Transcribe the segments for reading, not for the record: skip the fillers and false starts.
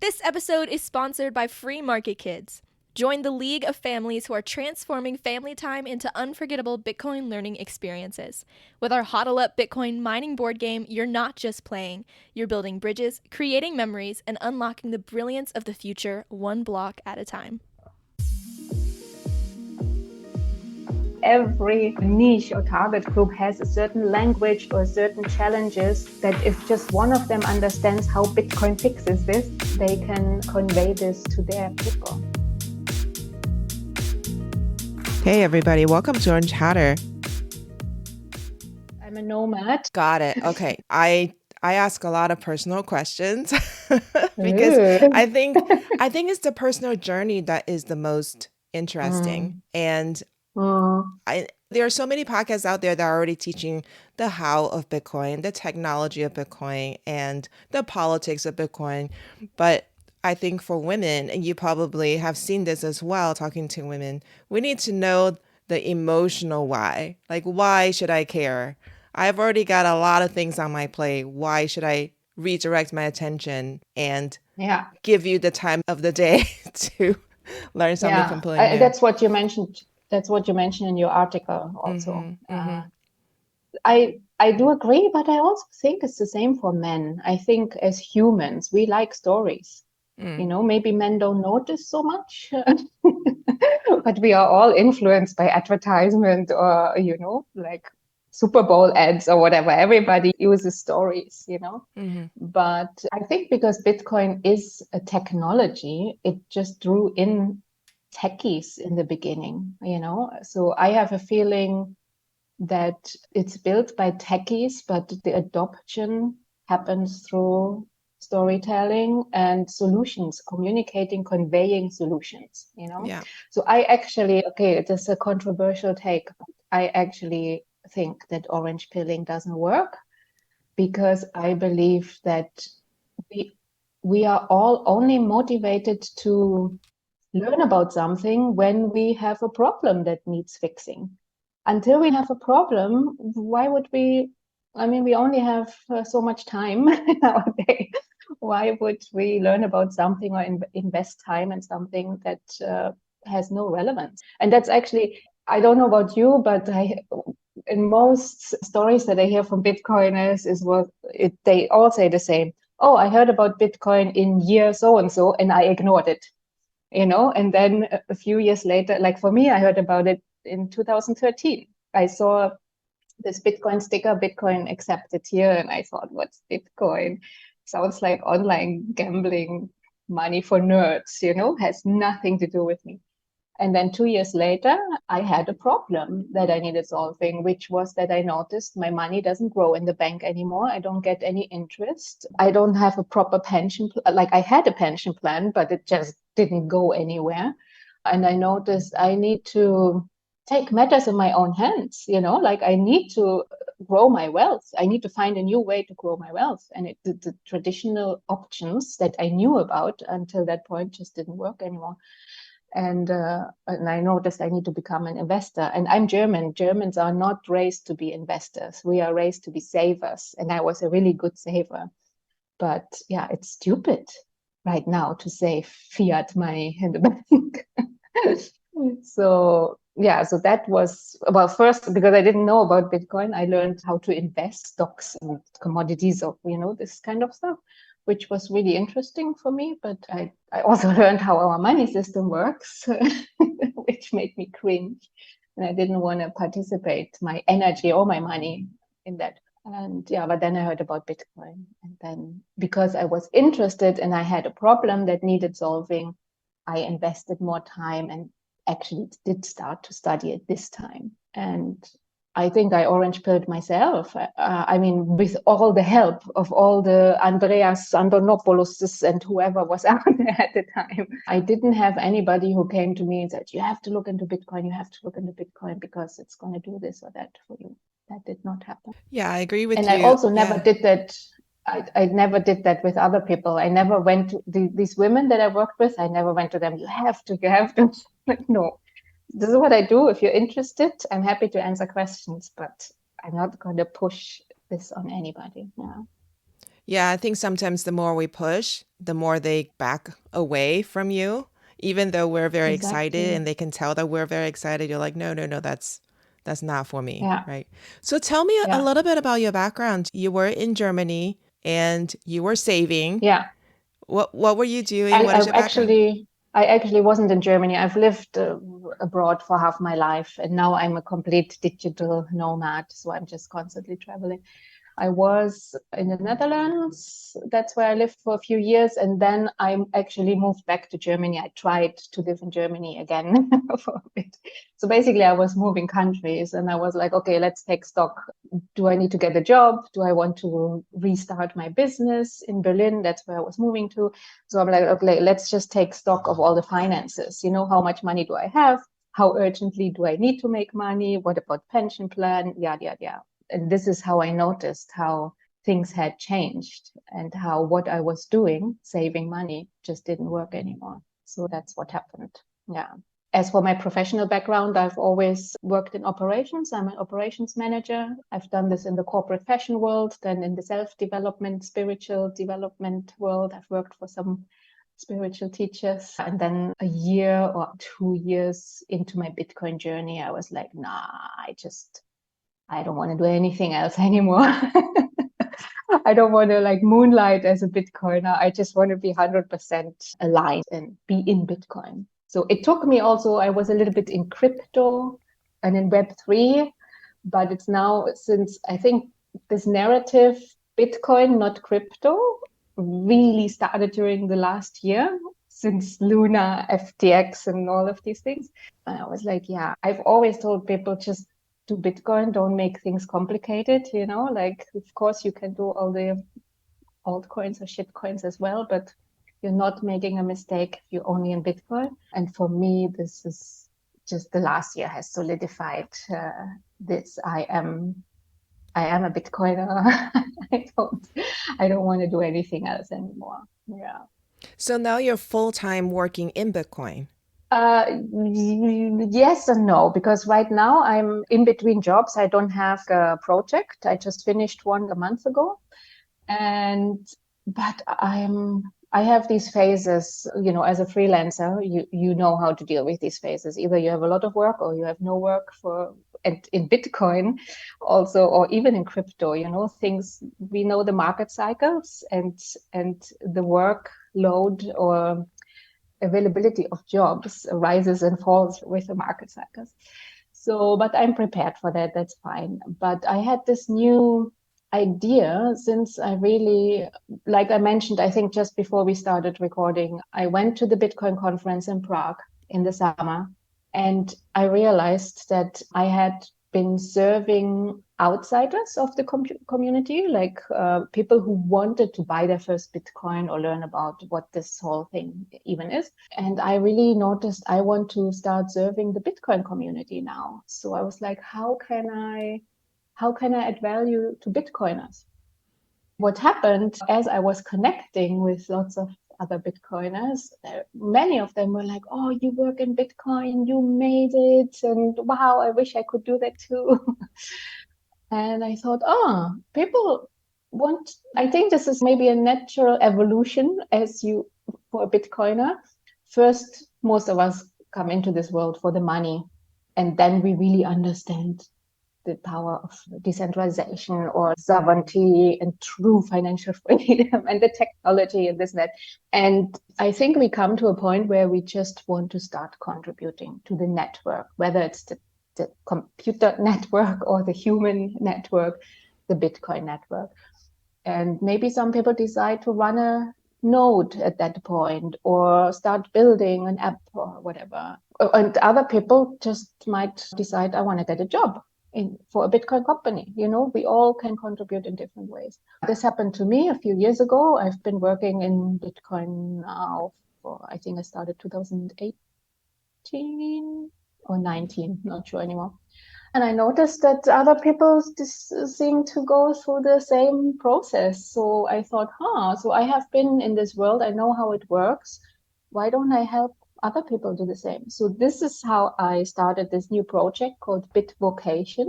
This episode is sponsored by Free Market Kids. Join the league of families who are transforming family time into unforgettable Bitcoin learning experiences. With our HODL UP Bitcoin mining board game, you're not just playing, you're building bridges, creating memories, and unlocking the brilliance of the future one block at a time. Every niche or target group has a certain language or certain challenges that if just one of them understands how Bitcoin fixes this, they can convey this to their people. Hey everybody, welcome to Orange Hatter. I'm a nomad. Got it. Okay. I ask a lot of personal questions because I think it's the personal journey that is the most interesting. And there are so many podcasts out there that are already teaching the how of Bitcoin, the technology of Bitcoin, and the politics of Bitcoin. But I think for women, and you probably have seen this as well, talking to women, we need to know the emotional why. Like, why should I care? I've already got a lot of things on my plate. Why should I redirect my attention and give you the time of the day to learn something completely new? That's what you mentioned. That's what you mentioned in your article also. I do agree, but I also think it's the same for men. I think as humans, we like stories. You know, maybe men don't notice so much, but we are all influenced by advertisement or, you know, like Super Bowl ads or whatever. Everybody uses stories, you know. But I think because Bitcoin is a technology, it just drew in techies in the beginning, you know. So I have a feeling that it's built by techies, but the adoption happens through storytelling and solutions, communicating, conveying solutions, you know. So I actually, it is a controversial take, but I actually think that orange pilling doesn't work because I believe that we are all only motivated to learn about something when we have a problem that needs fixing. Until we have a problem, why would we? I mean, we only have so much time nowadays. Why would we learn about something or invest time in something that has no relevance? And that's actually, I don't know about you, but in most stories that I hear from Bitcoiners they all say the same. Oh, I heard about Bitcoin in year so and so, and I ignored it. You know, and then a few years later, like for me, I heard about it in 2013. I saw this Bitcoin sticker, Bitcoin accepted here, and I thought, what's Bitcoin? Sounds like online gambling, money for nerds, you know, has nothing to do with me. And then 2 years later, I had a problem that I needed solving, which was that I noticed my money doesn't grow in the bank anymore. I don't get any interest. I don't have a proper pension. Like I had a pension plan, but it just didn't go anywhere. And I noticed I need to take matters in my own hands, you know, like I need to grow my wealth. I need to find a new way to grow my wealth. And the traditional options that I knew about until that point just didn't work anymore. And I noticed I need to become an investor. And I'm German. Germans are not raised to be investors. We are raised to be savers. And I was a really good saver. But yeah, it's stupid right now to save fiat money in the bank. So that was, well, first, because I didn't know about Bitcoin, I learned how to invest stocks and commodities of, you know, this kind of stuff, which was really interesting for me. But I also learned how our money system works, which made me cringe. And I didn't want to participate my energy or my money in that. And but then I heard about Bitcoin. And then because I was interested and I had a problem that needed solving, I invested more time and actually did start to study it this time. And I think I orange pilled myself. I mean, with all the help of all the Andreas Antonopoulos and whoever was out there at the time. I didn't have anybody who came to me and said, you have to look into Bitcoin, because it's going to do this or that for you. That did not happen. Yeah, I agree with you. And I also never did that. I never did that with other people. I never went to these women that I worked with. I never went to them. You have to. Like, no, this is what I do. If you're interested, I'm happy to answer questions, but I'm not going to push this on anybody. Yeah, I think sometimes the more we push, the more they back away from you. Even though we're very excited Exactly. and they can tell that we're very excited, you're like, no, no, no, that's not for me, Yeah. right? So tell me a Yeah. little bit about your background. You were in Germany and you were saving. Yeah. What were you doing? I, What is I your background? actually I actually wasn't in Germany. I've lived abroad for half my life, and now I'm a complete digital nomad. So I'm just constantly traveling. I was in the Netherlands. That's where I lived for a few years. And then I actually moved back to Germany. I tried to live in Germany again for a bit. So basically, I was moving countries and I was like, okay, let's take stock. Do I need to get a job? Do I want to restart my business in Berlin? That's where I was moving to. So I'm like, okay, let's just take stock of all the finances. You know, how much money do I have? How urgently do I need to make money? What about pension plan? Yada, yada, yada. And this is how I noticed how things had changed and how what I was doing, saving money, just didn't work anymore. So that's what happened. Yeah. As for my professional background, I've always worked in operations. I'm an operations manager. I've done this in the corporate fashion world, then in the self-development, spiritual development world. I've worked for some spiritual teachers. And then a year or 2 years into my Bitcoin journey, I was like, nah, I don't want to do anything else anymore. I don't want to like moonlight as a Bitcoiner. I just want to be 100% aligned and be in Bitcoin. So it took me also, I was a little bit in crypto and in Web3, but it's now since I think this narrative, Bitcoin, not crypto, really started during the last year since Luna, FTX, and all of these things. And I was like, yeah, I've always told people just do Bitcoin, don't make things complicated, you know, like of course you can do all the altcoins or shit coins as well, but you're not making a mistake if you're only in Bitcoin. And for me, this is just the last year has solidified this. I am a Bitcoiner. I don't I don't want to do anything else anymore. Yeah. So now you're full-time working in Bitcoin. Yes and no, because right now I'm in between jobs. I don't have a project. I just finished one a month ago. And but I have these phases, you know, as a freelancer, you know how to deal with these phases. Either you have a lot of work or you have no work for and in Bitcoin also, or even in crypto, you know, things we know the market cycles and the workload or availability of jobs rises and falls with the market cycles. So, but I'm prepared for that. That's fine. But I had this new idea since I really, like I mentioned, I think just before we started recording, I went to the Bitcoin conference in Prague in the summer. And I realized that I had been serving outsiders of the community, like people who wanted to buy their first Bitcoin or learn about what this whole thing even is. And I really noticed I want to start serving the Bitcoin community now. So I was like, how can I add value to Bitcoiners? What happened as I was connecting with lots of other Bitcoiners, many of them were like, oh, you work in Bitcoin, you made it. And wow, I wish I could do that too. And I thought, oh, people want, I think this is maybe a natural evolution as you, for a Bitcoiner. First, most of us come into this world for the money. And then we really understand the power of decentralization or sovereignty and true financial freedom and the technology and this and that. And I think we come to a point where we just want to start contributing to the network, whether it's the computer network or the human network, the Bitcoin network. And maybe some people decide to run a node at that point or start building an app or whatever. And other people just might decide, I want to get a job for a Bitcoin company. You know, we all can contribute in different ways. This happened to me a few years ago. I've been working in Bitcoin now for, I think I started 2018 or 19, not sure anymore. And I noticed that other people seem to go through the same process. So I thought, so I have been in this world. I know how it works. Why don't I help other people do the same? So this is how I started this new project called Bitvocation.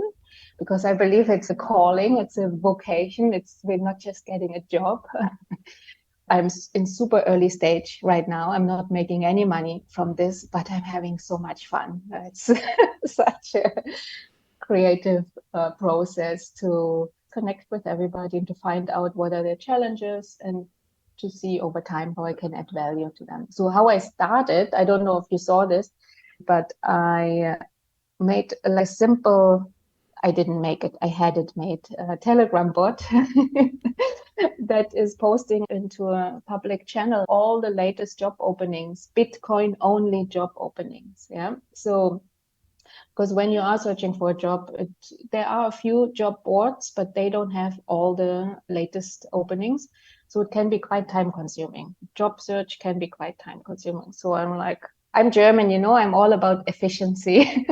because I believe it's a calling, it's a vocation. We're not just getting a job. I'm in super early stage right now. I'm not making any money from this, but I'm having so much fun. It's such a creative process to connect with everybody and to find out what are their challenges and to see over time how I can add value to them. So how I started, I don't know if you saw this, but I made a simple, I didn't make it, I had it made, a Telegram bot that is posting into a public channel all the latest job openings, Bitcoin only job openings. Yeah. So because when you are searching for a job, there are a few job boards, but they don't have all the latest openings. So it can be quite time consuming. Job search can be quite time consuming. So I'm like, I'm German, I'm all about efficiency.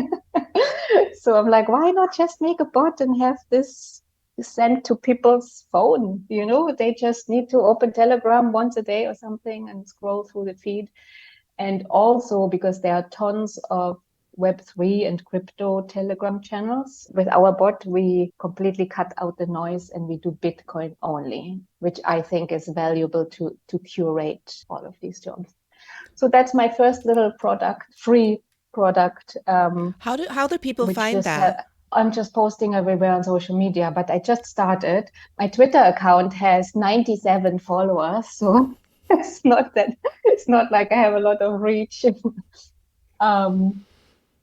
So I'm like, why not just make a bot and have this sent to people's phone? They just need to open Telegram once a day or something and scroll through the feed. And also because there are tons of Web3 and crypto Telegram channels. With our bot, we completely cut out the noise and we do Bitcoin only, which I think is valuable to curate all of these jobs. So that's my first little product, free product. How do people find that? I'm just posting everywhere on social media, but I just started. My Twitter account has 97 followers, so it's not like I have a lot of reach.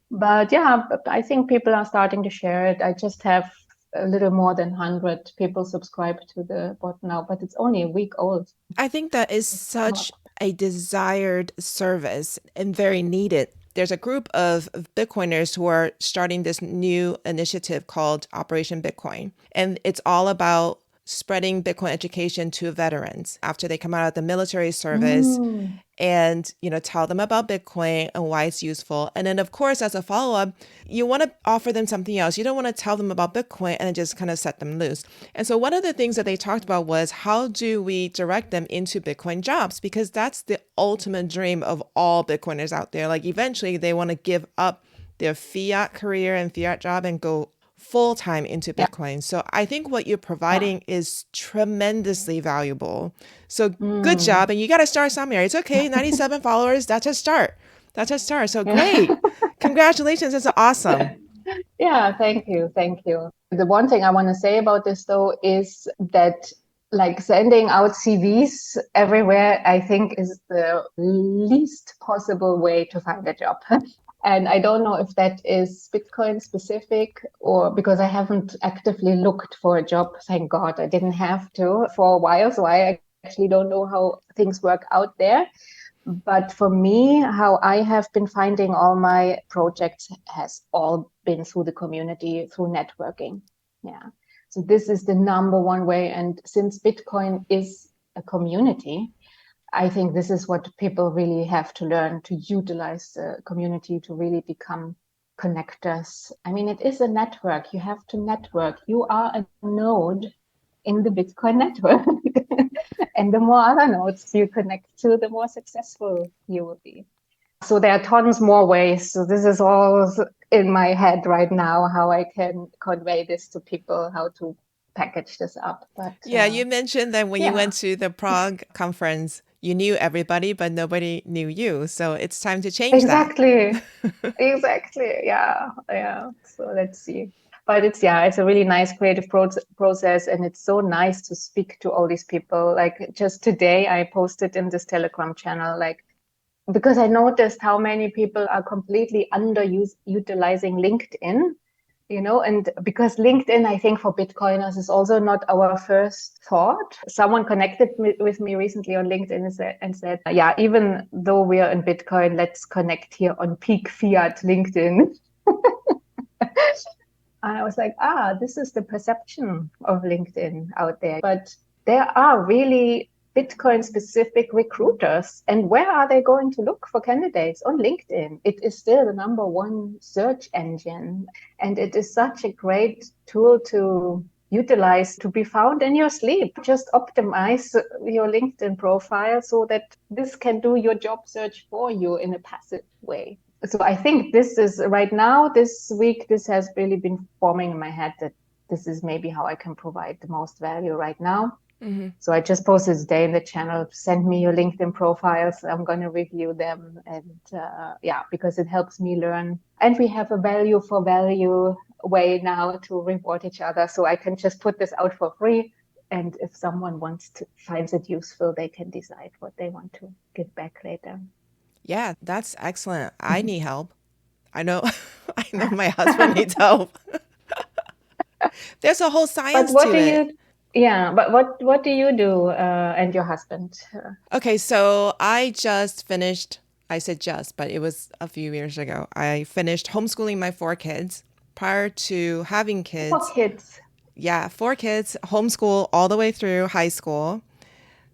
But yeah, I think people are starting to share it. I just have a little more than 100 people subscribed to the bot now, but it's only a week old. I think that is such a desired service and very needed. There's a group of Bitcoiners who are starting this new initiative called Operation Bitcoin. And it's all about spreading Bitcoin education to veterans after they come out of the military service and, tell them about Bitcoin and why it's useful. And then, of course, as a follow-up, you want to offer them something else. You don't want to tell them about Bitcoin and then just kind of set them loose. And so one of the things that they talked about was how do we direct them into Bitcoin jobs? Because that's the ultimate dream of all Bitcoiners out there. Like eventually they want to give up their fiat career and fiat job and go full-time into Bitcoin. Yeah. So I think what you're providing is tremendously valuable. So good job. And you got to start somewhere. It's okay. 97 followers. That's a start. So great. Congratulations. That's awesome. Yeah. Thank you. The one thing I want to say about this though is that sending out CVs everywhere, I think is the least possible way to find a job. And I don't know if that is Bitcoin specific or because I haven't actively looked for a job. Thank God I didn't have to for a while. So I actually don't know how things work out there. But for me, how I have been finding all my projects has all been through the community, through networking. Yeah. So this is the number one way. And since Bitcoin is a community, I think this is what people really have to learn, to utilize the community to really become connectors. I mean, it is a network. You have to network. You are a node in the Bitcoin network. And the more other nodes you connect to, the more successful you will be. So there are tons more ways. So this is all in my head right now, how I can convey this to people, how to package this up. But yeah, you mentioned that when you went to the Prague conference, you knew everybody, but nobody knew you. So it's time to change that. Exactly. Yeah. So let's see. But it's a really nice creative process. And it's so nice to speak to all these people. Like just today, I posted in this Telegram channel, because I noticed how many people are completely utilizing LinkedIn. And because LinkedIn, I think for Bitcoiners is also not our first thought. Someone connected with me recently on LinkedIn and said, yeah, even though we are in Bitcoin, let's connect here on peak fiat LinkedIn. I was like, this is the perception of LinkedIn out there. But there are really Bitcoin specific recruiters. And where are they going to look for candidates? On LinkedIn. It is still the number one search engine. And it is such a great tool to utilize to be found in your sleep. Just optimize your LinkedIn profile so that this can do your job search for you in a passive way. So I think this is right now, this week, this has really been forming in my head that this is maybe how I can provide the most value right now. Mm-hmm. So I just posted today in the channel, send me your LinkedIn profiles. I'm going to review them. And yeah, because it helps me learn. And we have a value for value way now to reward each other. So I can just put this out for free. And if someone finds it useful, they can decide what they want to give back later. Yeah, that's excellent. I need help. I know I know my husband needs help. There's a whole But science what to do it. you, yeah, but what do you do and your husband? Okay, so I just finished, I said just, but it was a few years ago. I finished homeschooling my 4 kids. Prior to having For kids, kids. yeah, 4 kids, homeschool all the way through high school,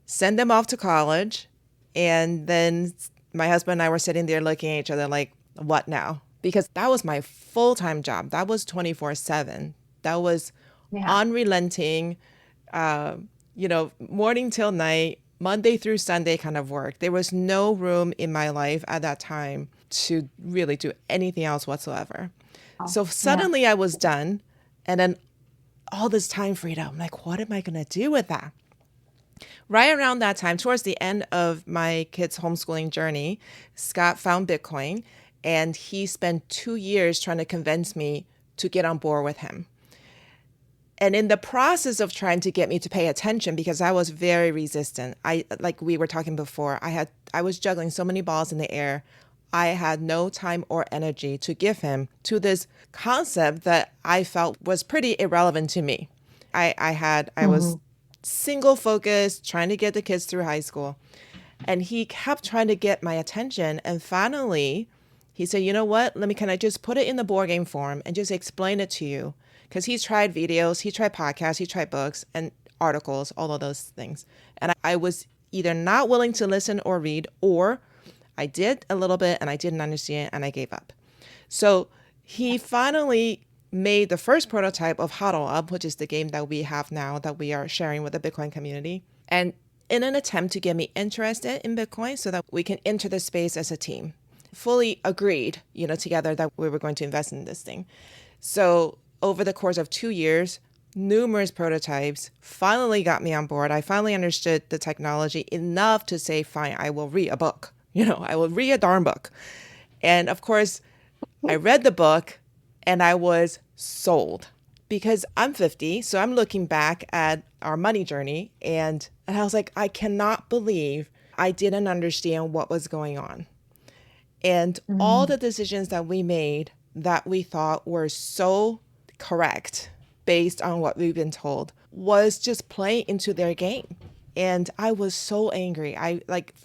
send them off to college. And then my husband and I were sitting there looking at each other like, what now? Because that was my full-time job. That was 24/7. That was Yeah. unrelenting, morning till night, Monday through Sunday kind of work. There was no room in my life at that time to really do anything else whatsoever. Oh, So yeah. suddenly I was done. And then all this time freedom. I'm like, what am I going to do with that? Right around that time, towards the end of my kids' homeschooling journey, Scott found Bitcoin and he spent 2 years trying to convince me to get on board with him. And in the process of trying to get me to pay attention, because I was very resistant, like we were talking before, I was juggling so many balls in the air. I had no time or energy to give him to this concept that I felt was pretty irrelevant to me. I was single focused, trying to get the kids through high school. And he kept trying to get my attention. And finally, he said, you know what? Can I just put it in the board game form and just explain it to you? Because he's tried videos, he tried podcasts, he tried books and articles, all of those things. And I was either not willing to listen or read, or I did a little bit and I didn't understand and I gave up. So he finally made the first prototype of HODL UP, which is the game that we have now that we are sharing with the Bitcoin community. And in an attempt to get me interested in Bitcoin so that we can enter the space as a team, fully agreed, together that we were going to invest in this thing. So over the course of 2 years, numerous prototypes finally got me on board. I finally understood the technology enough to say, fine, I will read a book. I will read a darn book. And of course, I read the book and I was sold because I'm 50. So I'm looking back at our money journey and I was like, I cannot believe I didn't understand what was going on. And all the decisions that we made that we thought were so correct based on what we've been told was just playing into their game. And I was so angry.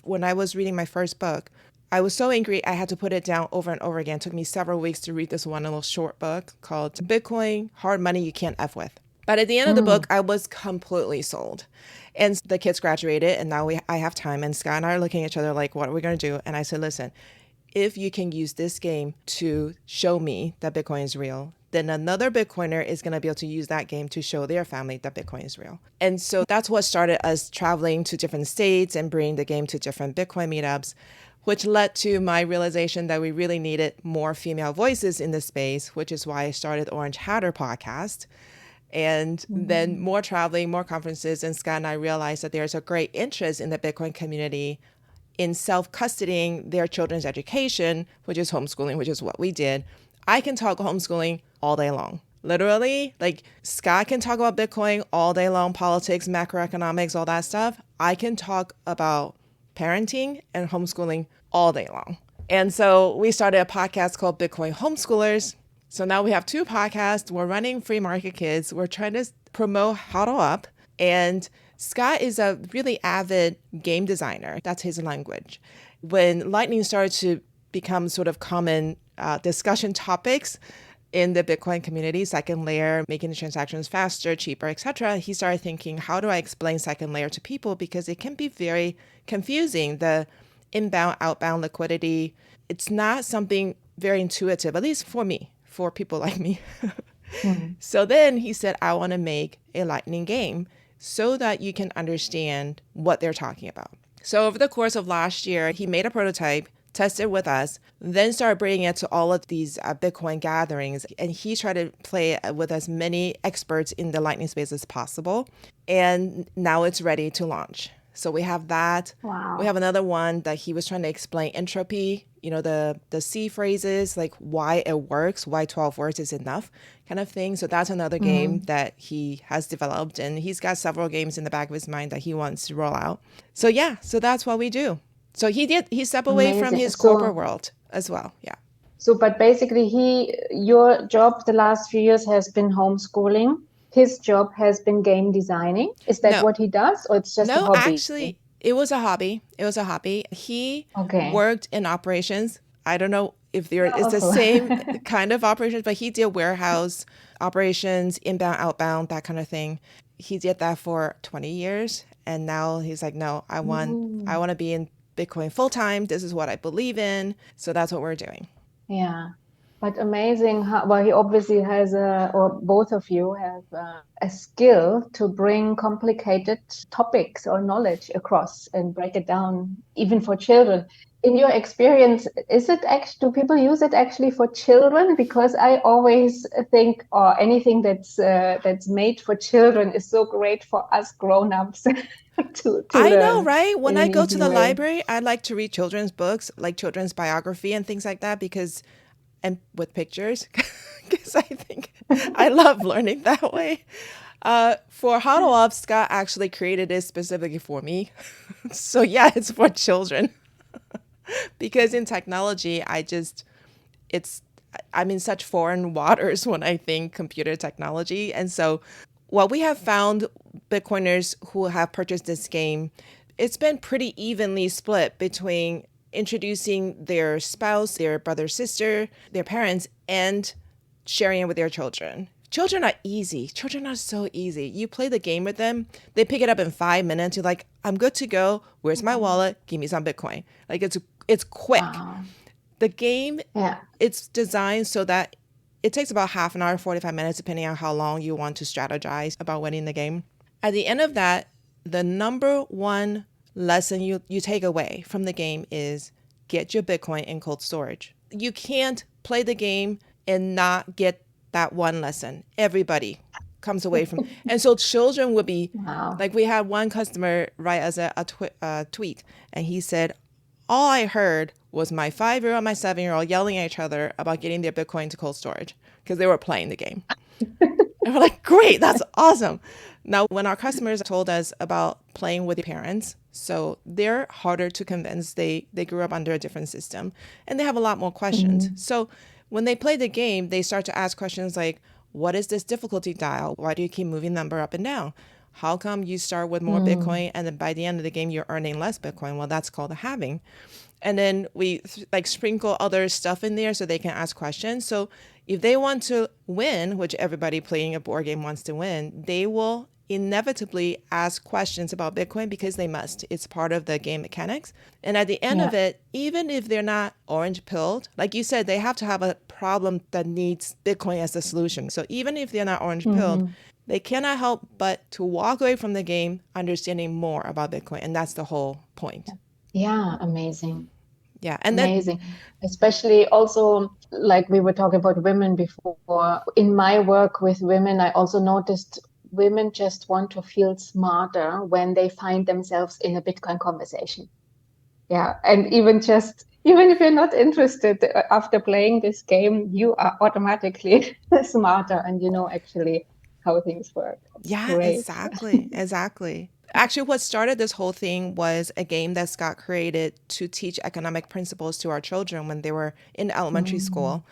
When I was reading my first book, I was so angry I had to put it down over and over again. It took me several weeks to read this one little short book called Bitcoin, Hard Money You Can't F With. But at the end of the book, I was completely sold. And the kids graduated and now I have time. And Scott and I are looking at each other like, what are we going to do? And I said, listen, if you can use this game to show me that Bitcoin is real, then another Bitcoiner is going to be able to use that game to show their family that Bitcoin is real. And so that's what started us traveling to different states and bringing the game to different Bitcoin meetups, which led to my realization that we really needed more female voices in the space, which is why I started Orange Hatter podcast. And then more traveling, more conferences, and Scott and I realized that there's a great interest in the Bitcoin community in self-custodying their children's education, which is homeschooling, which is what we did. I can talk homeschooling all day long. Literally, like Scott can talk about Bitcoin all day long, politics, macroeconomics, all that stuff. I can talk about parenting and homeschooling all day long. And so we started a podcast called Bitcoin Homeschoolers. So now we have 2 podcasts. We're running Free Market Kids. We're trying to promote HODL UP. And Scott is a really avid game designer. That's his language. When Lightning started to become sort of common discussion topics in the Bitcoin community, second layer, making the transactions faster, cheaper, etc., he started thinking, how do I explain second layer to people? Because it can be very confusing. The inbound, outbound liquidity, it's not something very intuitive, at least for me, for people like me. So then he said, I want to make a Lightning game so that you can understand what they're talking about. So over the course of last year, he made a prototype, test it with us, then started bringing it to all of these Bitcoin gatherings. And he tried to play with as many experts in the Lightning space as possible. And now it's ready to launch. So we have that. Wow. We have another one that he was trying to explain entropy, the C phrases, like why it works, why 12 words is enough kind of thing. So that's another game that he has developed. And he's got several games in the back of his mind that he wants to roll out. So yeah, so that's what we do. So he stepped away from his corporate world as well. Yeah. So, but basically your job the last few years has been homeschooling. His job has been game designing. Is that what he does, or it's just a hobby? No, actually, it was a hobby. He worked in operations. I don't know if it's the same kind of operations, but he did warehouse operations, inbound, outbound, that kind of thing. He did that for 20 years. And now he's like, no, I want to be in Bitcoin full time. This is what I believe in. So that's what we're doing. Yeah. But amazing how, he obviously has or both of you have a skill to bring complicated topics or knowledge across and break it down, even for children. In your experience, do people use it actually for children? Because I always think, anything that's made for children is so great for us grown-ups to I learn. know, right? When I go to the library, I like to read children's books, like children's biography and things like that, and with pictures, because I think I love learning that way. For HODL UP, Scott actually created it specifically for me. So yeah, it's for children. Because in technology, I'm in such foreign waters when I think computer technology. And so what we have found, Bitcoiners who have purchased this game, it's been pretty evenly split between introducing their spouse, their brother, sister, their parents, and sharing it with their children. Children are easy. Children are so easy. You play the game with them, they pick it up in 5 minutes. You're like, I'm good to go. Where's my wallet? Give me some Bitcoin. Like it's quick. Wow. The game, it's designed so that it takes about half an hour, 45 minutes, depending on how long you want to strategize about winning the game. At the end of that, the number one lesson you take away from the game is get your Bitcoin in cold storage. You can't play the game and not get that one lesson. Everybody comes away from. And so children would be, like we had one customer write us a tweet, and he said, all I heard was my 5-year-old and my 7-year-old yelling at each other about getting their Bitcoin to cold storage because they were playing the game. And we're like, great, that's awesome. Now, when our customers told us about playing with their parents, so they're harder to convince. They grew up under a different system and they have a lot more questions. So when they play the game, they start to ask questions like, what is this difficulty dial? Why do you keep moving number up and down? How come you start with more Bitcoin and then by the end of the game, you're earning less Bitcoin? Well, that's called a halving. And then we sprinkle other stuff in there so they can ask questions. So if they want to win, which everybody playing a board game wants to win, they will inevitably ask questions about Bitcoin because they must. It's part of the game mechanics. And at the end of it, even if they're not orange pilled, like you said, they have to have a problem that needs Bitcoin as the solution. So even if they're not orange pilled, they cannot help but to walk away from the game understanding more about Bitcoin. And that's the whole point. Yeah, amazing. Yeah. And amazing. Especially also, like we were talking about women before, in my work with women, I also noticed women just want to feel smarter when they find themselves in a Bitcoin conversation. Yeah. And even if you're not interested after playing this game, you are automatically smarter and you know actually how things work. Yeah, Great. Exactly. Actually, what started this whole thing was a game that Scott created to teach economic principles to our children when they were in elementary school.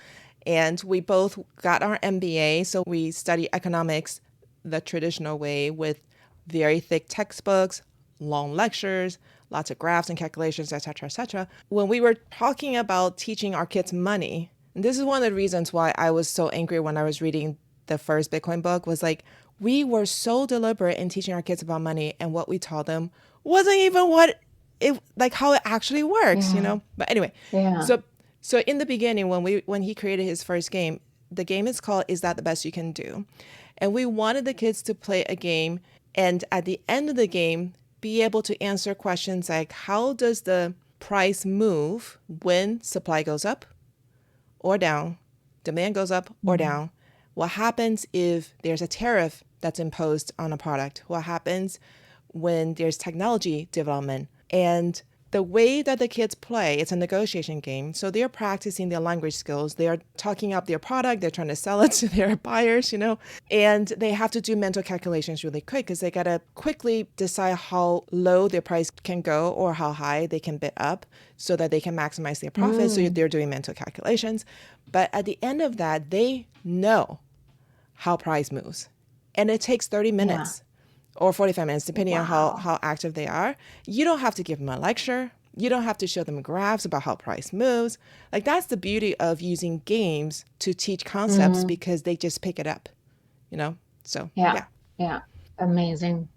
And we both got our MBA, so we study economics the traditional way with very thick textbooks, long lectures, lots of graphs and calculations, etc., etc. When we were talking about teaching our kids money, and this is one of the reasons why I was so angry when I was reading the first Bitcoin book, was like, we were so deliberate in teaching our kids about money, and what we taught them wasn't even how it actually works, you know? But anyway, so in the beginning, when he created his first game, the game is called Is That the Best You Can Do? And we wanted the kids to play a game and at the end of the game, be able to answer questions like, how does the price move when supply goes up or down, demand goes up or down. What happens if there's a tariff that's imposed on a product? What happens when there's technology development? And the way that the kids play, it's a negotiation game. So they're practicing their language skills. They are talking up their product. They're trying to sell it to their buyers, and they have to do mental calculations really quick because they got to quickly decide how low their price can go or how high they can bid up so that they can maximize their profit. So they're doing mental calculations. But at the end of that, they know how price moves. And it takes 30 minutes. Or 45 minutes, depending on how active they are. You don't have to give them a lecture. You don't have to show them graphs about how price moves. Like, that's the beauty of using games to teach concepts because they just pick it up, So, yeah. Amazing.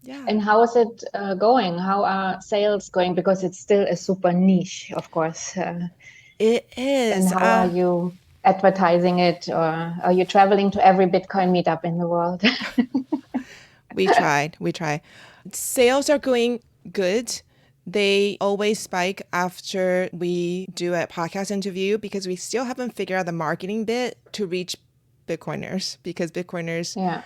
Yeah. And how is it going? How are sales going? Because it's still a super niche, of course. It is. And how are you advertising it? Or are you traveling to every Bitcoin meetup in the world? We try. Sales are going good. They always spike after we do a podcast interview because we still haven't figured out the marketing bit to reach Bitcoiners, because Bitcoiners,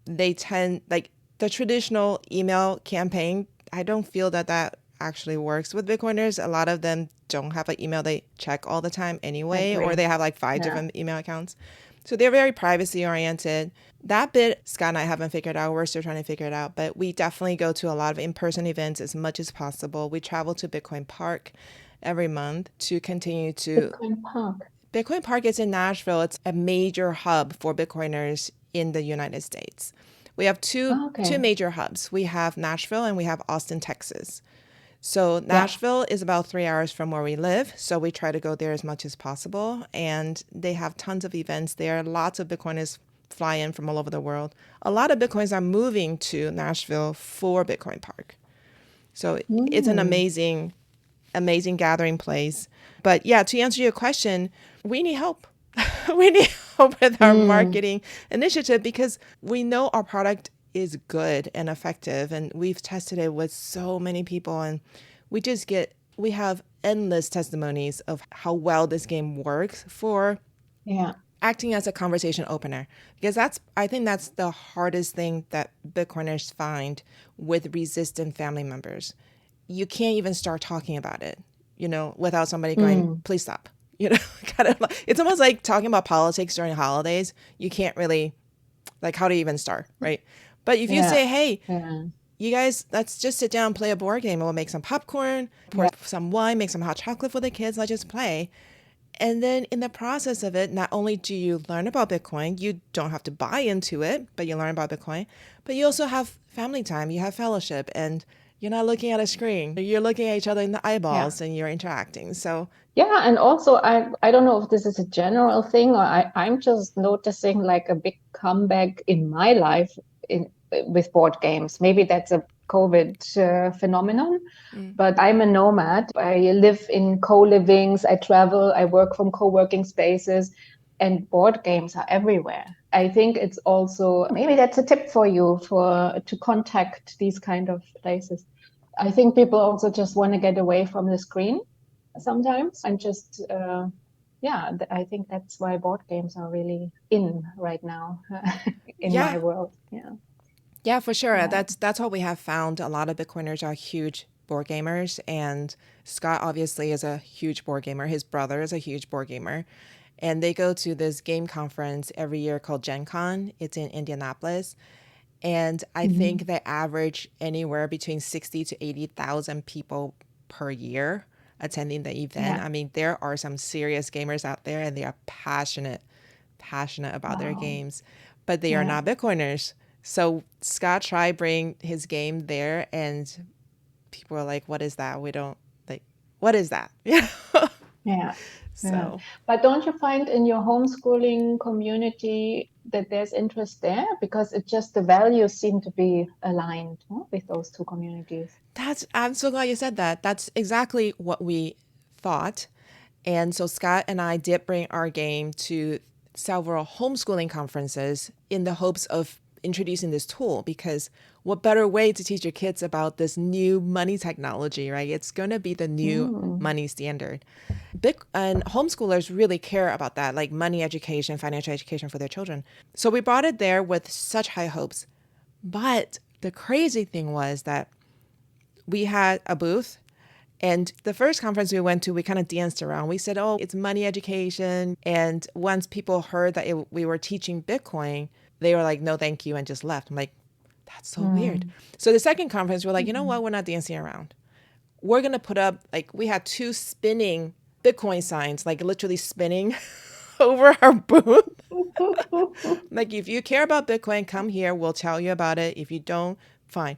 they tend, like the traditional email campaign, I don't feel that actually works with Bitcoiners. A lot of them don't have an email they check all the time anyway, or they have like 5 different email accounts. So they're very privacy oriented. That bit, Scott and I haven't figured out. We're still trying to figure it out. But we definitely go to a lot of in-person events as much as possible. We travel to Bitcoin Park every month to continue to... Bitcoin Park is in Nashville. It's a major hub for Bitcoiners in the United States. We have two major hubs. We have Nashville and we have Austin, Texas. So Nashville is about 3 hours from where we live. So we try to go there as much as possible. And they have tons of events there. Lots of Bitcoiners fly in from all over the world. A lot of Bitcoiners are moving to Nashville for Bitcoin Park. So it's an amazing gathering place. But yeah, to answer your question, we need help. We need help with our marketing initiative because we know our product is good and effective, and we've tested it with so many people, and we have endless testimonies of how well this game works for acting as a conversation opener, because I think that's the hardest thing that Bitcoiners find with resistant family members. You can't even start talking about it, without somebody going, please stop. It's almost like talking about politics during holidays. You can't really, how do you even start, right? But if you say, hey, you guys, let's just sit down and play a board game. We'll make some popcorn, pour some wine, make some hot chocolate for the kids. Let's just play. And then in the process of it, not only do you learn about Bitcoin, you don't have to buy into it, but you learn about Bitcoin. But you also have family time. You have fellowship. And you're not looking at a screen. You're looking at each other in the eyeballs and you're interacting. So yeah, and also I don't know if this is a general thing, or I'm just noticing like a big comeback in my life with board games. Maybe that's a COVID phenomenon, but I'm a nomad. I live in co-livings, I travel, I work from co-working spaces, and board games are everywhere. I think it's also, maybe that's a tip for you to contact these kind of places. I think people also just want to get away from the screen sometimes and just I think that's why board games are really in right now in my world. Yeah, for sure. That's what we have found. A lot of Bitcoiners are huge board gamers, and Scott obviously is a huge board gamer. His brother is a huge board gamer, and they go to this game conference every year called Gen Con. It's in Indianapolis. And I think they average anywhere between 60 to 80,000 people per year attending the event. Yeah. I mean, there are some serious gamers out there, and they are passionate about their games, but they are not Bitcoiners. So Scott tried bring his game there, and people are like, what is that? We don't what is that? Yeah. So, but don't you find in your homeschooling community that there's interest there, because the values seem to be aligned with those two communities? I'm so glad you said that. That's exactly what we thought. And so Scott and I did bring our game to several homeschooling conferences in the hopes of introducing this tool, because what better way to teach your kids about this new money technology, right? It's going to be the new money standard. And homeschoolers really care about that, like money education, financial education for their children. So we brought it there with such high hopes. But the crazy thing was that we had a booth, and the first conference we went to, we kind of danced around. We said, oh, it's money education. And once people heard that we were teaching Bitcoin, they were like, no, thank you, and just left. I'm like, that's so weird. So the second conference, we're like, you know what? We're not dancing around. We're going to put up, like, we had 2 spinning Bitcoin signs, like literally spinning over our booth. Like, if you care about Bitcoin, come here. We'll tell you about it. If you don't, fine.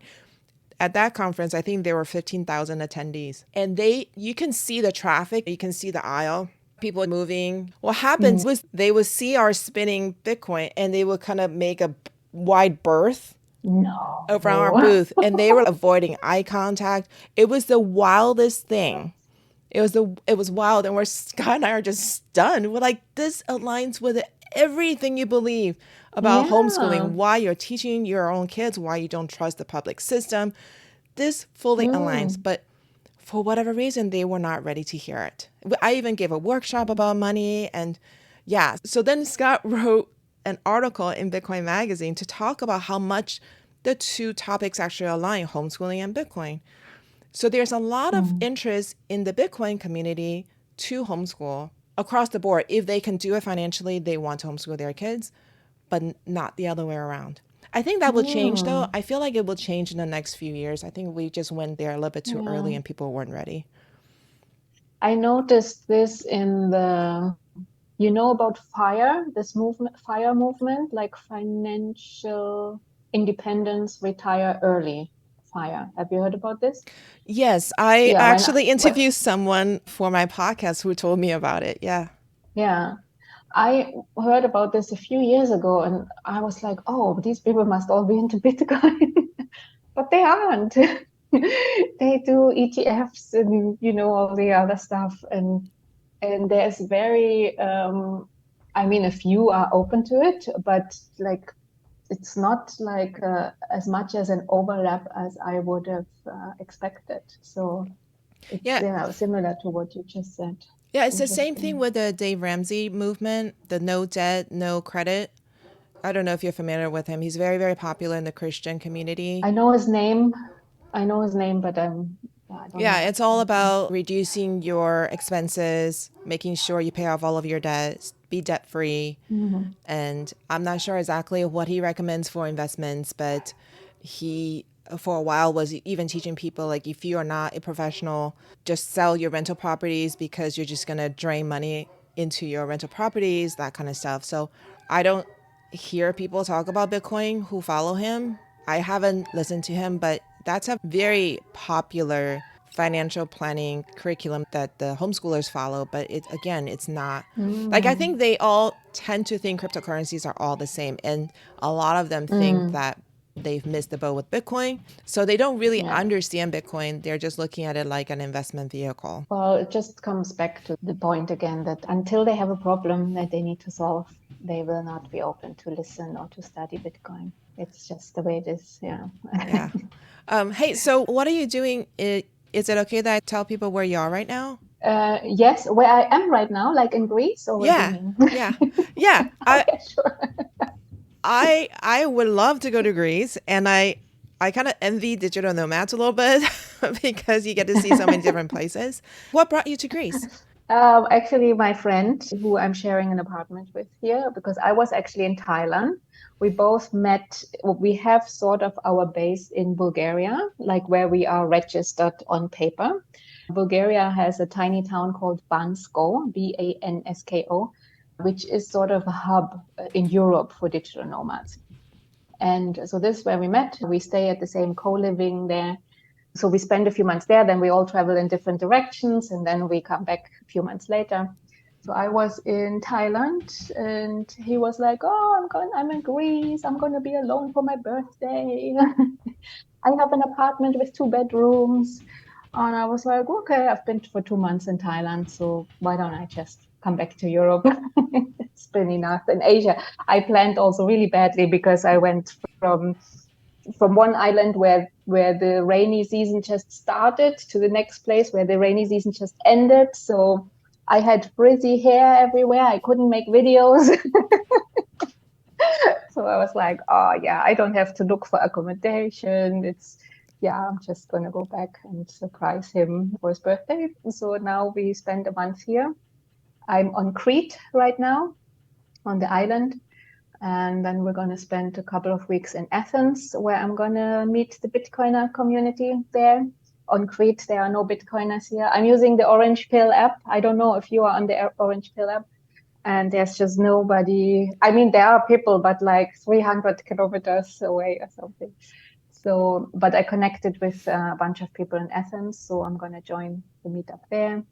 At that conference, I think there were 15,000 attendees, and you can see the traffic. You can see the aisle, people moving. What happens was they would see our spinning Bitcoin, and they would kind of make a wide berth around our booth, and they were avoiding eye contact. It was the wildest thing. It was wild, and Scott and I are just stunned. We're like, this aligns with everything you believe about homeschooling, why you're teaching your own kids, why you don't trust the public system. This fully aligns, but for whatever reason, they were not ready to hear it. I even gave a workshop about money, and so then Scott wrote an article in Bitcoin Magazine to talk about how much the 2 topics actually align, homeschooling and Bitcoin. So there's a lot of interest in the Bitcoin community to homeschool across the board. If they can do it financially, they want to homeschool their kids, but not the other way around. I think that will change, though. I feel like it will change in the next few years. I think we just went there a little bit too early and people weren't ready. I noticed this in the, about FIRE, this movement, FIRE movement, like financial independence, retire early. FIRE. Have you heard about this? Yes, I actually interviewed someone for my podcast who told me about it. Yeah. Yeah. I heard about this a few years ago, and I was like, oh, these people must all be into Bitcoin. But they aren't. They do ETFs and, all the other stuff. And there's very, a few are open to it, but like, it's not like as much as an overlap as I would have expected. So it's similar to what you just said. Yeah, it's the same thing with the Dave Ramsey movement, the no debt, no credit. I don't know if you're familiar with him. He's very, very popular in the Christian community. I know his name, but I don't know. It's all about reducing your expenses, making sure you pay off all of your debts, be debt free. And I'm not sure exactly what he recommends for investments, but he for a while was even teaching people, like, if you are not a professional, just sell your rental properties because you're just going to drain money into your rental properties, that kind of stuff. So I don't hear people talk about Bitcoin who follow him. I haven't listened to him, but that's a very popular financial planning curriculum that the homeschoolers follow. But it's not like, I think they all tend to think cryptocurrencies are all the same. And a lot of them think that they've missed the boat with Bitcoin. So they don't really understand Bitcoin. They're just looking at it like an investment vehicle. Well, it just comes back to the point again that until they have a problem that they need to solve, they will not be open to listen or to study Bitcoin. It's just the way it is. Yeah. Hey, so what are you doing? Is it okay that I tell people where you are right now? Yes, where I am right now, like in Greece, or yeah. Okay, sure. I would love to go to Greece, and I kind of envy digital nomads a little bit because you get to see so many different places. What brought you to Greece? Actually, my friend who I'm sharing an apartment with here, because I was actually in Thailand. We both met, we have sort of our base in Bulgaria, like where we are registered on paper. Bulgaria has a tiny town called Bansko, Bansko, which is sort of a hub in Europe for digital nomads. And so this is where we met. We stay at the same co-living there. So we spend a few months there, then we all travel in different directions, and then we come back a few months later. So I was in Thailand, and he was like, oh, I'm in Greece. I'm going to be alone for my birthday. I have an apartment with 2 bedrooms. And I was like, okay, I've been for 2 months in Thailand, so why don't I just come back to Europe? It's been enough. In Asia, I planned also really badly because I went from one island where the rainy season just started to the next place where the rainy season just ended. So I had frizzy hair everywhere. I couldn't make videos. So I was like, oh yeah, I don't have to look for accommodation. I'm just going to go back and surprise him for his birthday. So now we spend a month here. I'm on Crete right now, on the island. And then we're going to spend a couple of weeks in Athens, where I'm going to meet the Bitcoiner community there. On Crete, there are no Bitcoiners here. I'm using the Orange Pill app. I don't know if you are on the Orange Pill app. And there's just nobody. I mean, there are people, but like 300 kilometers away or something. So, but I connected with a bunch of people in Athens. So I'm going to join the meetup there.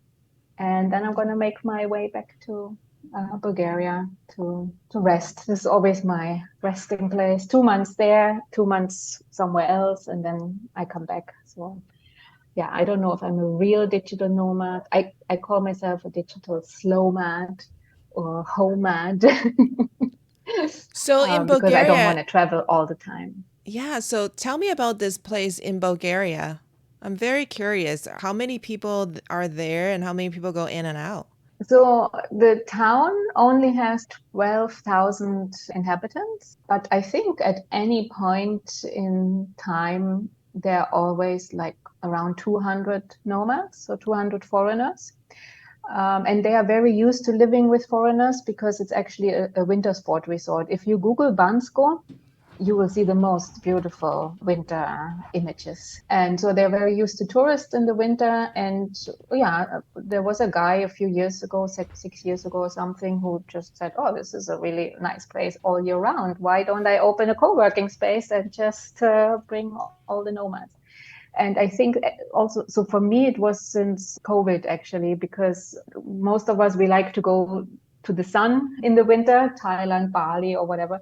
And then I'm going to make my way back to Bulgaria to rest. This is always my resting place. 2 months there, 2 months somewhere else, and then I come back. So yeah, I don't know if I'm a real digital nomad. I call myself a digital slow mad or homad So in because I don't want Bulgaria, to travel all the time. yeah, so tell me about this place in Bulgaria. I'm very curious. How many people are there and how many people go in and out? So the town only has 12,000 inhabitants, but I think at any point in time, there are always like around 200 nomads, so 200 foreigners. And they are very used to living with foreigners because it's actually a winter sport resort. If you Google Bansko, you will see the most beautiful winter images. And so they're very used to tourists in the winter. And yeah, there was a guy a few years ago, 6 years ago or something, who just said, oh, this is a really nice place all year round. Why don't I open a co-working space and just bring all the nomads? And I think also, so for me, it was since COVID actually, because most of us, we like to go to the sun in the winter, Thailand, Bali, or whatever.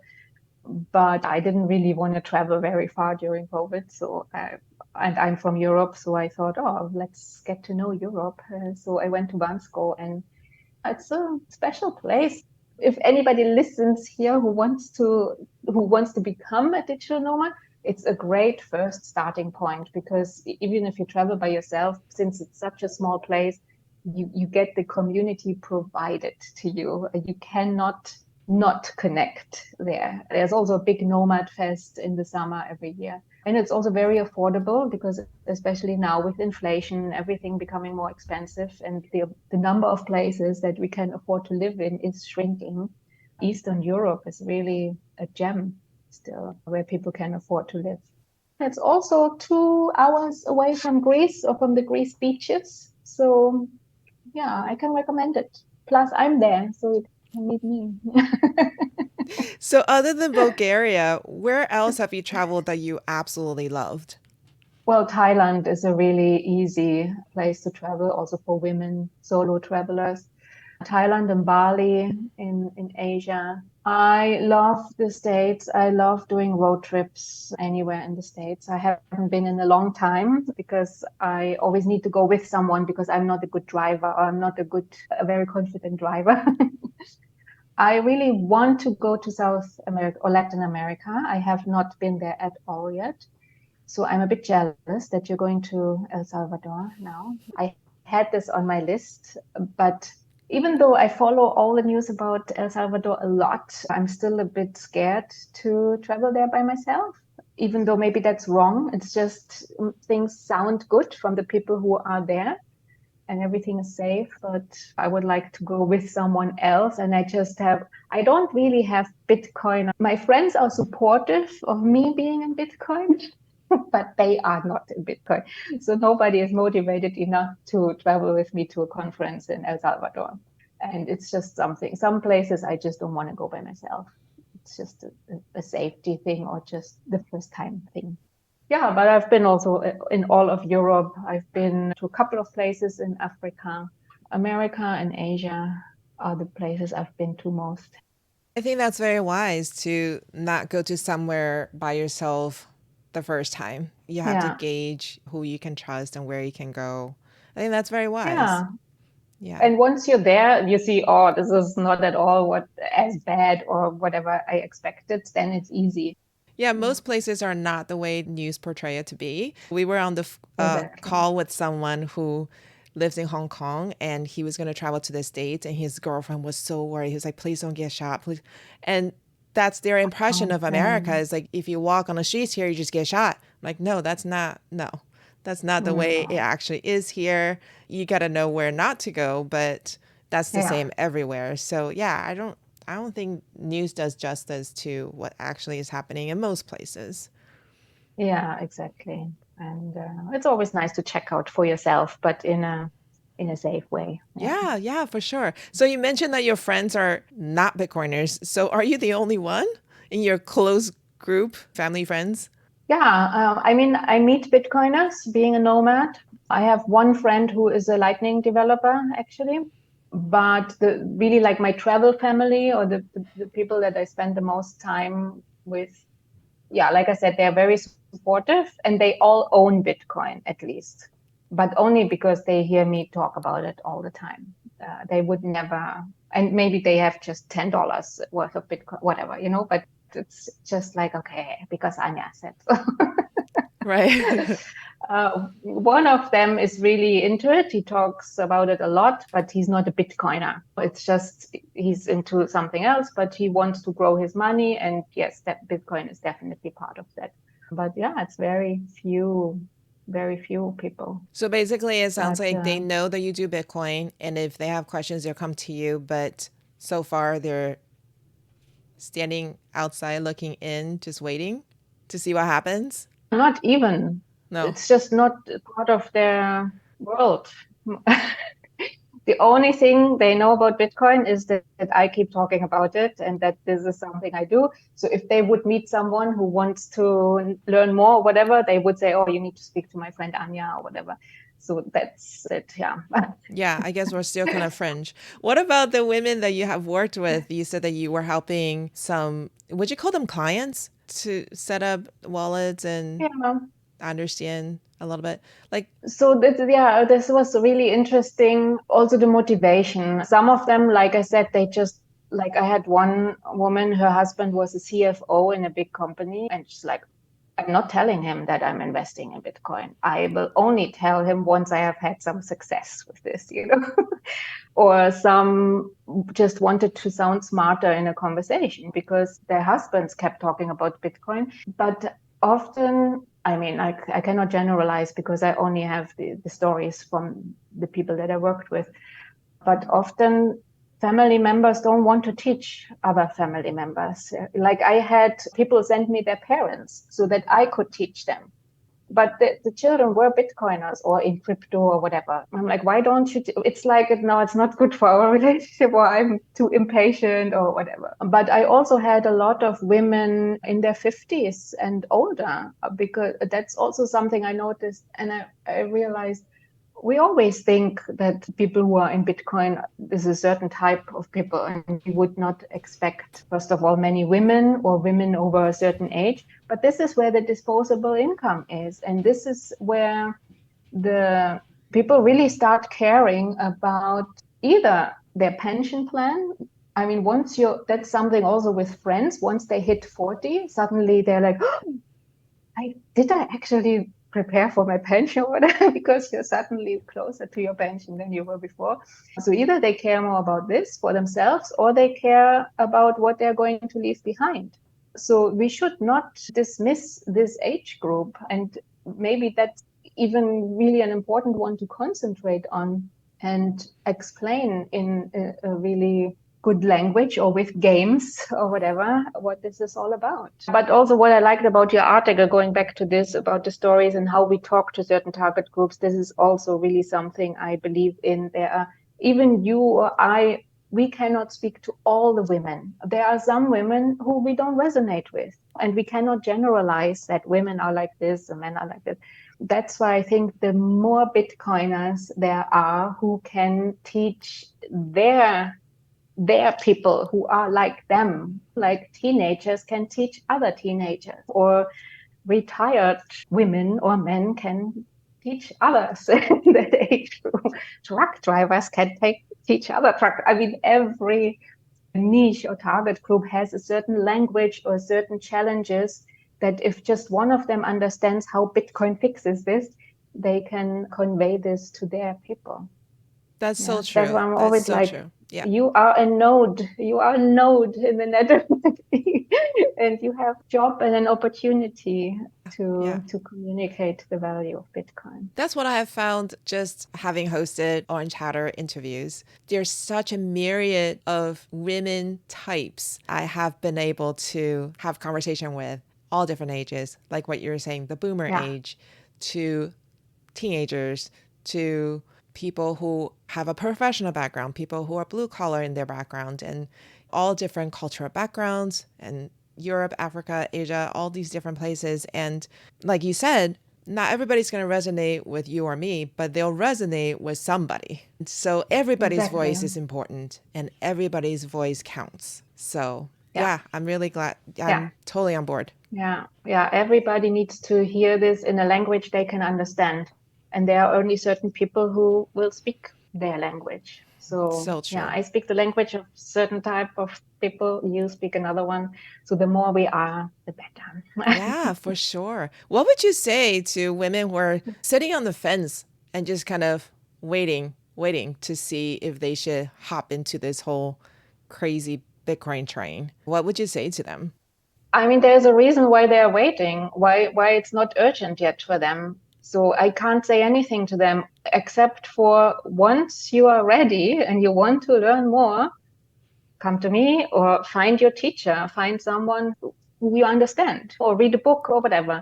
But I didn't really want to travel very far during COVID. So, and I'm from Europe, so I thought, oh, let's get to know Europe. So I went to Bansko, and it's a special place. If anybody listens here who wants to become a digital nomad, it's a great first starting point, because even if you travel by yourself, since it's such a small place, you get the community provided to you. You cannot not connect there. There's also a big Nomad Fest in the summer every year. And it's also very affordable, because especially now with inflation, everything becoming more expensive, and the number of places that we can afford to live in is shrinking. Eastern Europe is really a gem still, where people can afford to live. It's also 2 hours away from Greece, or from the Greece beaches. So yeah, I can recommend it. Plus, I'm there, so you can meet me. So other than Bulgaria, where else have you traveled that you absolutely loved? Well, Thailand is a really easy place to travel, also for women, solo travelers. Thailand and Bali in Asia. I love the States. I love doing road trips anywhere in the States. I haven't been in a long time because I always need to go with someone, because I'm not a good driver, or I'm not a very confident driver. I really want to go to South America or Latin America. I have not been there at all yet. So I'm a bit jealous that you're going to El Salvador now. I had this on my list, but even though I follow all the news about El Salvador a lot, I'm still a bit scared to travel there by myself, even though maybe that's wrong. It's just things sound good from the people who are there, and everything is safe, but I would like to go with someone else. And I don't really have Bitcoin. My friends are supportive of me being in Bitcoin, but they are not in Bitcoin. So nobody is motivated enough to travel with me to a conference in El Salvador. And it's just some places I just don't want to go by myself. It's just a safety thing, or just the first time thing. Yeah, but I've been also in all of Europe. I've been to a couple of places in Africa. America and Asia are the places I've been to most. I think that's very wise to not go to somewhere by yourself the first time. You have to Yeah, gauge who you can trust and where you can go. I think that's very wise. yeah. Yeah. And once you're there, you see, oh, this is not at all as bad or whatever I expected. Then it's easy. Yeah, most places are not the way news portray it to be. We were on the Exactly. call with someone who lives in Hong Kong, and he was going to travel to the States, and his girlfriend was so worried. He was like, please don't get shot, please. And that's their impression of America, is like, if you walk on the streets here, you just get shot. I'm like, no, that's not the way it actually is here. You got to know where not to go, but that's the same everywhere. So yeah, I don't think news does justice to what actually is happening in most places. Yeah, exactly. And it's always nice to check out for yourself, but in a safe way. Yeah, for sure. So you mentioned that your friends are not Bitcoiners. So are you the only one in your close group, family, friends? Yeah, I mean, I meet Bitcoiners being a nomad. I have one friend who is a Lightning developer, actually. But the really like my travel family, or the people that I spend the most time with, yeah, like I said, they're very supportive, and they all own Bitcoin at least, but only because they hear me talk about it all the time. They would never, and maybe they have just $10 worth of Bitcoin, whatever, but it's just like, okay, because Anja said so. Right. One of them is really into it. He talks about it a lot, but he's not a Bitcoiner. It's just he's into something else, but he wants to grow his money. And yes, that Bitcoin is definitely part of that. But yeah, it's very few people. So basically, it sounds But like they know that you do Bitcoin, and if they have questions, they'll come to you. But so far, they're standing outside looking in, just waiting to see what happens. not even. No. It's just not part of their world. The only thing they know about Bitcoin is that I keep talking about it and that this is something I do. So if they would meet someone who wants to learn more or whatever, they would say, oh, you need to speak to my friend Anja or whatever. So that's it. Yeah. Yeah, I guess we're still kind of fringe. What about the women that you have worked with? You said that you were helping some, would you call them clients, to set up wallets and Yeah. understand a little bit? Like, So this was really interesting. Also the motivation. Some of them, like I said, they just like I had one woman, her husband was a CFO in a big company, and she's like, I'm not telling him that I'm investing in Bitcoin. I will only tell him once I have had some success with this, Or some just wanted to sound smarter in a conversation because their husbands kept talking about Bitcoin. But often, I mean, I cannot generalize because I only have the stories from the people that I worked with. But often family members don't want to teach other family members. Like I had people send me their parents so that I could teach them. But the children were Bitcoiners or in crypto or whatever. I'm like, why don't you? It's like, no, it's not good for our relationship, or I'm too impatient or whatever. But I also had a lot of women in their 50s and older, because that's also something I noticed. And I realized we always think that people who are in Bitcoin is a certain type of people, and we would not expect, first of all, many women or women over a certain age. But this is where the disposable income is, and this is where the people really start caring about either their pension plan. I mean, that's something also with friends. Once they hit 40, suddenly they're like, did I actually prepare for my pension or whatever? Because you're suddenly closer to your pension than you were before. So either they care more about this for themselves, or they care about what they're going to leave behind. So we should not dismiss this age group. And maybe that's even really an important one to concentrate on and explain in a really good language or with games or whatever, what this is all about. But also what I liked about your article, going back to this about the stories and how we talk to certain target groups, this is also really something I believe in. There are, even you or I, we cannot speak to all the women. There are some women who we don't resonate with, and we cannot generalize that women are like this and men are like this. That's why I think the more Bitcoiners there are who can teach their people who are like them, like teenagers can teach other teenagers, or retired women or men can teach others in that age group. Truck drivers can teach other truck. I mean, every niche or target group has a certain language or certain challenges that if just one of them understands how Bitcoin fixes this, they can convey this to their people. That's so That's true. why I'm That's always so like, true. Yeah. you are a node in the network, and you have job and an opportunity to communicate the value of Bitcoin. That's what I have found just having hosted Orange Hatter interviews. There's such a myriad of women types I have been able to have conversation with, all different ages, like what you were saying, the boomer age, to teenagers, to people who have a professional background, people who are blue collar in their background, and all different cultural backgrounds, and Europe, Africa, Asia, all these different places. And like you said, not everybody's going to resonate with you or me, but they'll resonate with somebody. So everybody's voice is important and everybody's voice counts. So yeah, I'm really glad. I'm totally on board. Yeah. Everybody needs to hear this in a language they can understand. And there are only certain people who will speak their language. So true. I speak the language of certain type of people. You speak another one. So the more we are, the better. Yeah, for sure. What would you say to women who are sitting on the fence and just kind of waiting to see if they should hop into this whole crazy Bitcoin train? What would you say to them? I mean, there's a reason why they're waiting, why it's not urgent yet for them. So I can't say anything to them except for, once you are ready and you want to learn more, come to me or find your teacher, find someone who you understand, or read a book or whatever.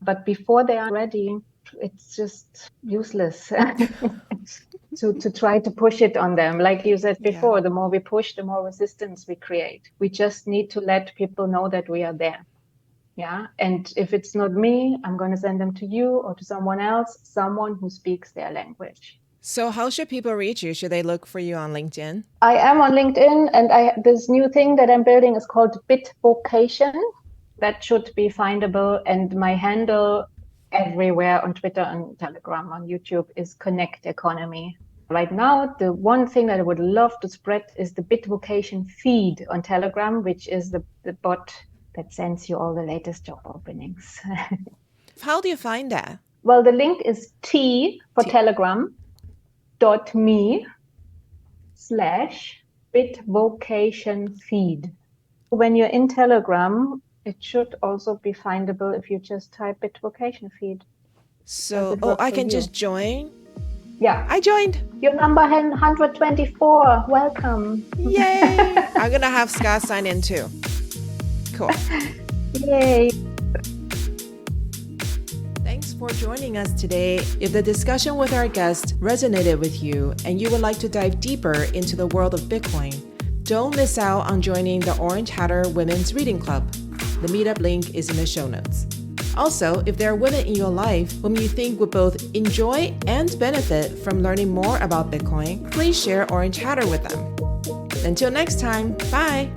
But before they are ready, it's just useless to try to push it on them. Like you said before, the more we push, the more resistance we create. We just need to let people know that we are there. Yeah. And if it's not me, I'm going to send them to you or to someone else, someone who speaks their language. So how should people reach you? Should they look for you on LinkedIn? I am on LinkedIn, and this new thing that I'm building is called Bitvocation. That should be findable. And my handle everywhere on Twitter and Telegram, on YouTube, is Connect Economy. Right now, the one thing that I would love to spread is the Bitvocation feed on Telegram, which is the bot that sends you all the latest job openings. How do you find that? Well, the link is T for Telegram .me/Bitvocation feed. When you're in Telegram, it should also be findable if you just type Bitvocation feed. So, I can just join? Yeah. I joined. Your number 124. Welcome. Yay. I'm going to have Scott sign in too. Cool. Yay. Thanks for joining us today. If the discussion with our guest resonated with you and you would like to dive deeper into the world of Bitcoin, don't miss out on joining the Orange Hatter Women's Reading Club. The meetup link is in the show notes. Also, if there are women in your life whom you think would both enjoy and benefit from learning more about Bitcoin, please share Orange Hatter with them. Until next time, bye!